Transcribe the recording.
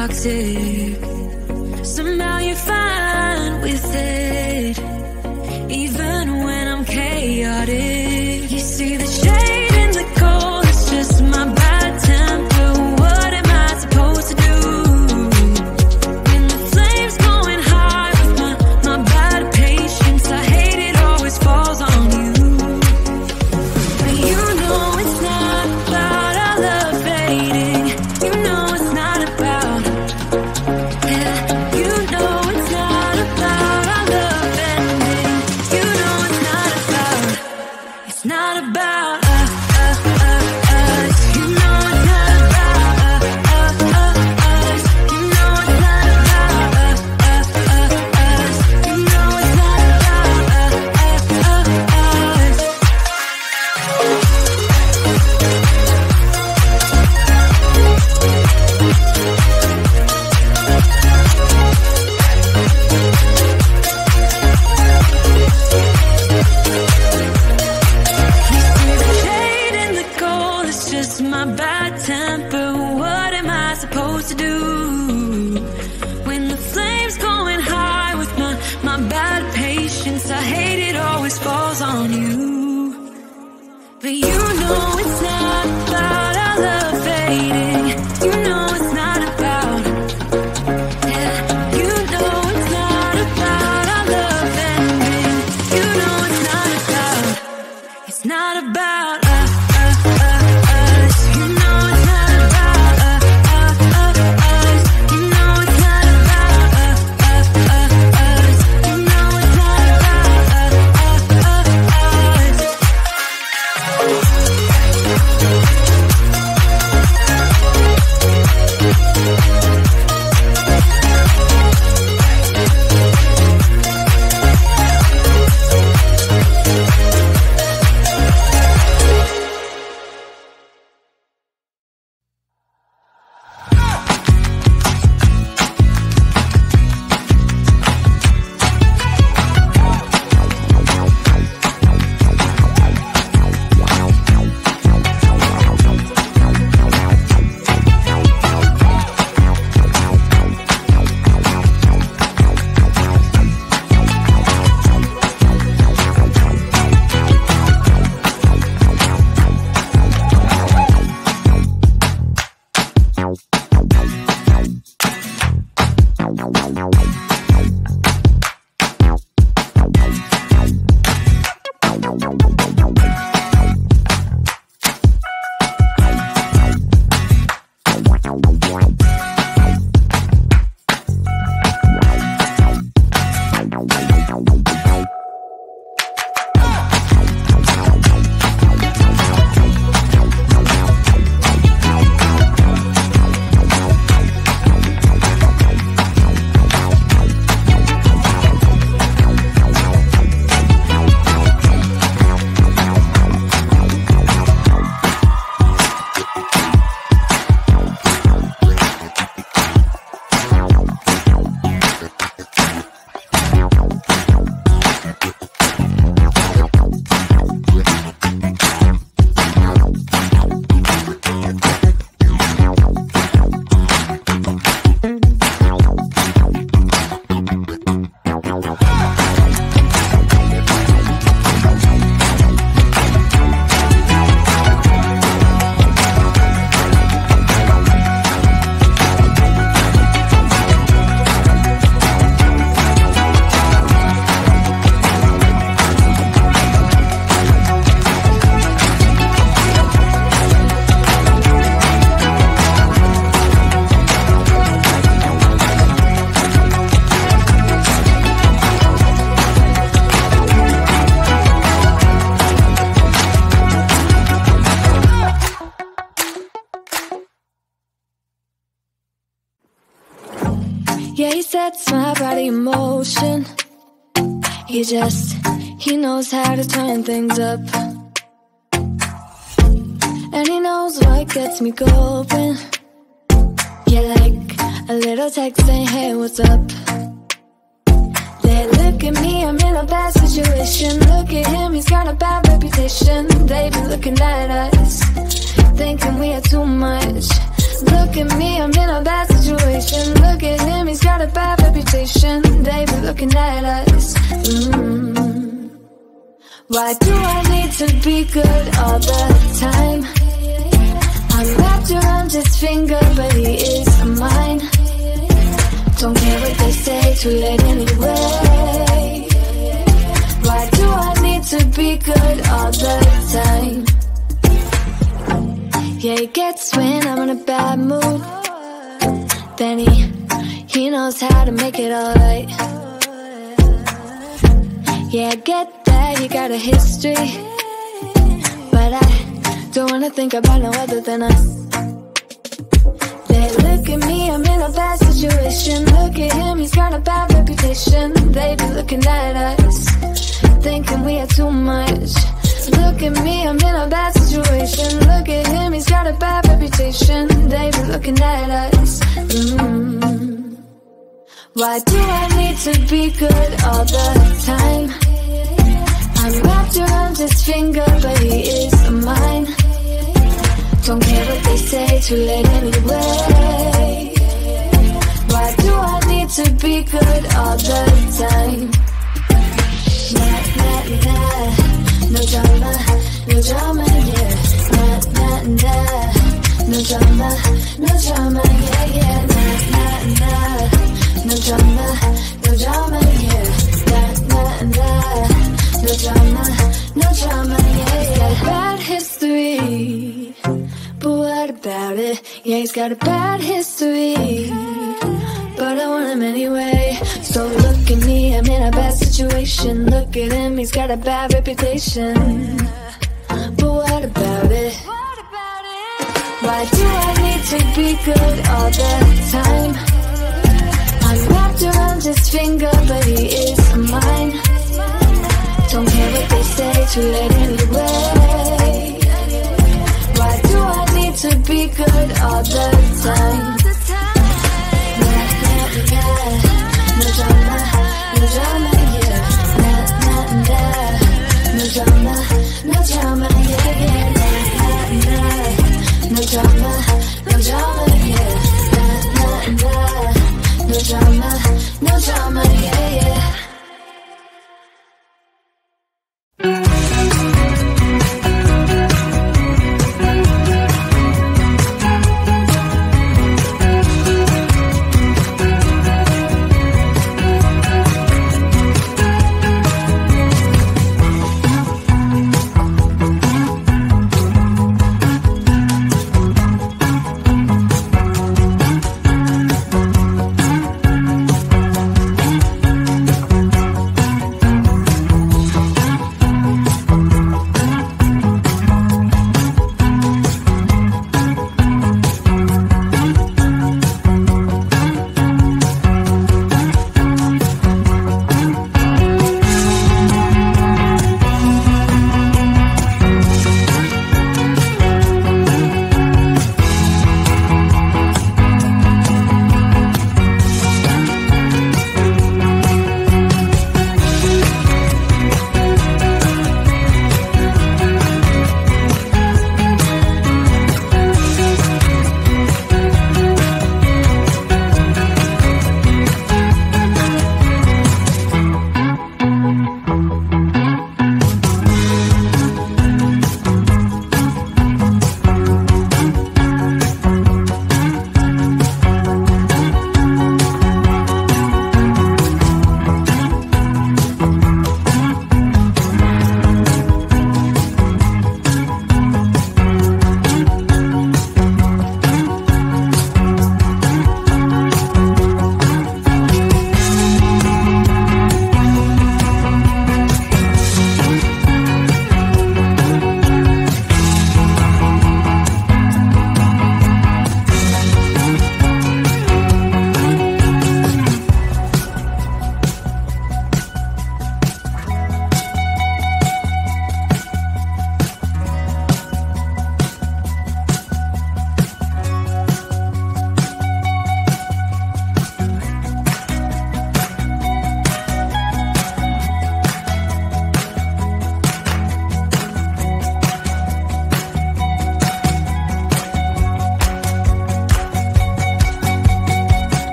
toxic. Somehow you're fine with it, even when I'm chaotic. You see the shade in the cold, it's just my bad temper. What am I supposed to do? When the flames going high with my bad patience, I hate it always falls on you. But you know it's not about our love fading. You know it's not about, yeah. You know it's not about our love ending. You know it's not about, it's not about us. You know it's not about us. You know it's not about us. You know it's not about us. Shade in the cold, it's just my bad temper. What am I supposed to do? When the flames going high with my bad patience, I hate it always falls on you. But you know it's not about our love fading. You know it's not about, yeah. You know it's not about our love ending. You know it's not about, it's not about us. You know it's not about us. You know it's not about us. You know it's not about us. Yeah, he sets my body in motion. He knows how to turn things up. And he knows what gets me going. Yeah, like a little text saying, hey, what's up? They look at me, I'm in a bad situation. Look at him, he's got a bad reputation. They be looking at us, thinking we are too much. Look at me, I'm in a bad situation. Look at him, he's got a bad reputation. They be looking at us. Why do I need to be good all the time? I'm wrapped around his finger, but he is mine. Don't care what they say, too late anyway. Why do I need to be good all the time? Yeah, he gets when I'm in a bad mood. Then he knows how to make it alright. Yeah, I get that, you got a history, but I don't wanna think about no other than us. They look at me, I'm in a bad situation. Look at him, he's got a bad reputation. They be looking at us, thinking we are too much. Look at me, I'm in a bad situation. Look at him, he's got a bad reputation. They be looking at us. Why do I need to be good all the time? I'm wrapped around his finger, but he is mine. Don't care what they say, too late anyway. Why do I need to be good all the time? Nah, nah, nah. No drama, no drama, yeah. Nah, nah, nah. No drama, no drama, yeah, yeah. Nah, nah, nah. No drama, no drama, yeah. Nah, nah, nah. No drama, no drama, yeah, yeah. Bad history, but what about it? Yeah, he's got a bad history, but I want him anyway. So look at me, I'm in a bad situation. Look at him, he's got a bad reputation, but what about it? Why do I need to be good all the time? I'm wrapped around his finger, but he is mine. Don't care what they say, too late anyway. Why do I need to be good all the time? Nah, nah, nah. No drama, no drama, yeah. Nah, nah, nah. No drama, no drama, yeah, yeah. Nah, nah, nah. No drama, no drama, yeah. Nah, nah, nah. No drama, no drama, yeah, yeah.